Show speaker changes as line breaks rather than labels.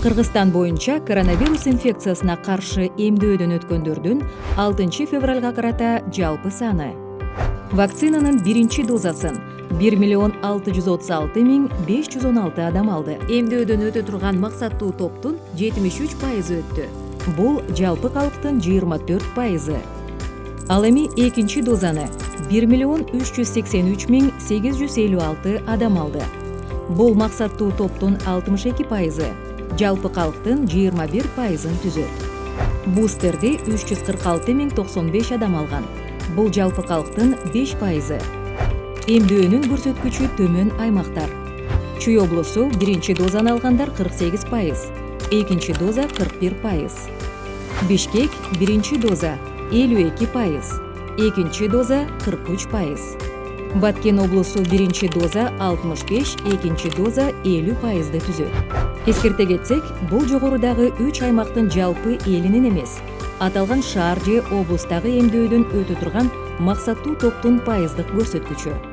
Кыргызстан боюнча коронавирус инфекциясына каршы эмдөөдөн өткөндөрдүн 6 февралга карата жалпы саны. Вакцинанын биринчи дозасын 1.636.516 адам алды. Эмдөөдөн өтө турган максаттуу топтун 73% өттү. Бул жалпы калктын 24%. Ал эми экинчи дозаны 1.383.856 адам алды. Бул максаттуу топтун 62%. Жалпы калктын 21%-ын түзөт. Бустерди 346.095 адам алган. Бул жалпы калктын 5%. Эмдөөнүн көрсөткүчү төмөн аймактар. Чүй облусу биринчи дозаны алгандар 48%, экинчи доза 41%. Бишкек биринчи доза 52%, экинчи доза 43%. Баткен облусу биринчи доза 65, экинчи доза 50%-ды түзөт. Эскерте кетсек, бул жогорудагы 3 аймактын жалпы элинин эмес, аталган шаар же облустагы эмдөөдөн өтө турган максаттуу топтун пайыздык көрсөткүчү.